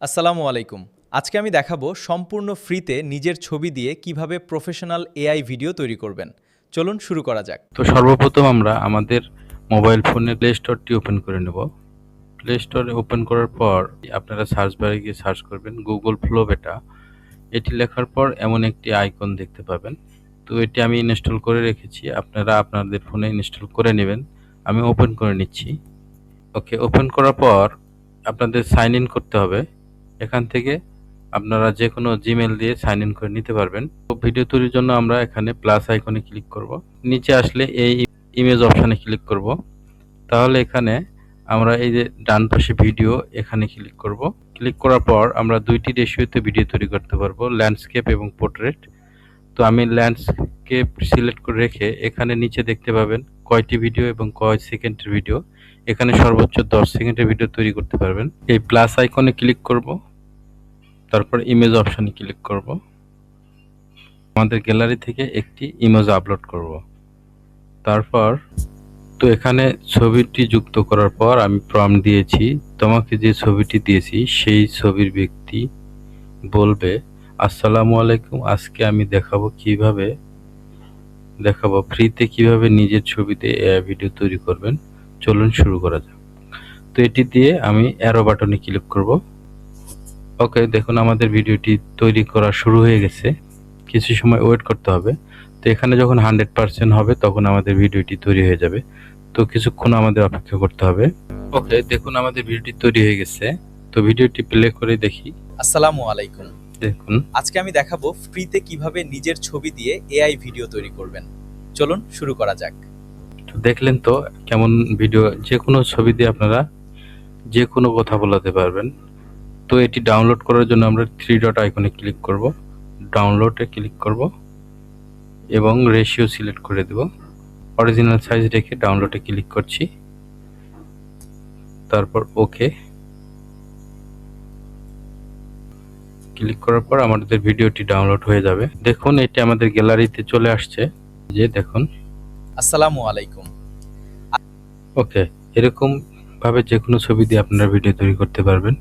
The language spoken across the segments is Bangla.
আসসালামু আলাইকুম। আজকে আমি দেখাবো সম্পূর্ণ ফ্রিতে নিজের ছবি দিয়ে কিভাবে প্রফেশনাল এআই ভিডিও তৈরি করবেন। চলুন শুরু করা যাক। তো সর্বপ্রথম আমরা আমাদের মোবাইল ফোনে প্লে স্টোরটি ওপেন করে নেব। প্লে স্টোরে ওপেন করার পর আপনারা সার্চ বারে গিয়ে সার্চ করবেন গুগল ফ্লো বেটা। এটি লেখার পর এমন একটি আইকন দেখতে পাবেন। তো এটি আমি ইনস্টল করে রেখেছি, আপনারা আপনাদের ফোনে ইনস্টল করে নেবেন। আমি ওপেন করে নিচ্ছি। ওকে, ওপেন করার পর আপনাদের সাইন ইন করতে হবে। এখান থেকে আপনারা যে কোনো জিমেল দিয়ে সাইন ইন করে নিতে পারবেন। তো ভিডিও তৈরির জন্য আমরা এখানে প্লাস আইকনে ক্লিক করব। নিচে আসলে এই ইমেজ অপশানে ক্লিক করব। তাহলে এখানে আমরা এই যে ডান পাশে ভিডিও, এখানে ক্লিক করব। ক্লিক করার পর আমরা দুইটি রেশিওতে ভিডিও তৈরি করতে পারবো, ল্যান্ডস্কেপ এবং পোর্ট্রেট। তো আমি ল্যান্ডস্কেপ সিলেক্ট করে রেখে এখানে নিচে দেখতে পাবেন কয়টি ভিডিও এবং কয় সেকেন্ডের ভিডিও। এখানে সর্বোচ্চ 10 সেকেন্ডের ভিডিও তৈরি করতে পারবেন। এই প্লাস আইকনে ক্লিক করব, তারপর ইমেজ অপশানে ক্লিক করব। আমাদের গ্যালারি থেকে একটি ইমেজ আপলোড করব। তারপর তো এখানে ছবিটি যুক্ত করার পর আমি প্রম্পট দিয়েছি, তোমাকে যে ছবিটি দিয়েছি সেই ছবির ব্যক্তি বলবে, আসসালামু আলাইকুম, আজকে আমি দেখাবো ফ্রিতে কিভাবে নিজের ছবিতে এআই ভিডিও তৈরি করবেন। চলুন শুরু করা যাক। তো এটি দিয়ে আমি অ্যারো বাটনে ক্লিক করব। ওকে, দেখুন আমাদের ভিডিওটি তৈরি করা শুরু হয়ে গেছে। কিছু সময় ওয়েট করতে হবে। তো এখানে যখন 100% হবে তখন আমাদের ভিডিওটি তৈরি হয়ে যাবে। তো কিছুক্ষণ আমাদের অপেক্ষা করতে হবে। ওকে, দেখুন আমাদের ভিডিওটি তৈরি হয়ে গেছে। তো ভিডিওটি প্লে করে দেখি। আসসালামু আলাইকুম। দেখুন, আজকে আমি দেখাবো ফ্রিতে কিভাবে নিজের ছবি দিয়ে এআই ভিডিও তৈরি করবেন। চলুন শুরু করা যাক। তো দেখলেন তো কেমন ভিডিও, যে কোনো ছবি দিয়ে আপনারা যে কোনো কথা বলাতে পারবেন। তো এটি ডাউনলোড করার জন্য আমরা থ্রি ডট আইকনে ক্লিক করব, ডাউনলোডে ক্লিক করব এবং রেশিও সিলেক্ট করে দেব। অরিজিনাল সাইজ রেখে ডাউনলোডে ক্লিক করছি, তারপর ওকে ক্লিক করার পর আমাদের ভিডিওটি ডাউনলোড হয়ে যাবে। দেখুন এটি আমাদের গ্যালারিতে চলে আসছে, যে দেখুন। আসসালামু আলাইকুম। ওকে, এরকম ভাবে যে কোনো ছবি দিয়ে আপনারা ভিডিও তৈরি করতে পারবেন।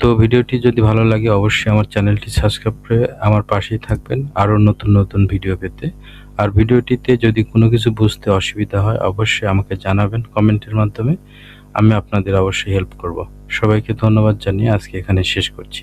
তো ভিডিওটি যদি ভালো লাগে অবশ্যই আমার চ্যানেলটি সাবস্ক্রাইব করে আমার পাশেই থাকবেন আরও নতুন নতুন ভিডিও পেতে। আর ভিডিওটিতে যদি কোনো কিছু বুঝতে অসুবিধা হয় অবশ্যই আমাকে জানাবেন কমেন্টের মাধ্যমে, আমি আপনাদের অবশ্যই হেল্প করব। সবাইকে ধন্যবাদ জানিয়ে আজকে এখানে শেষ করছি।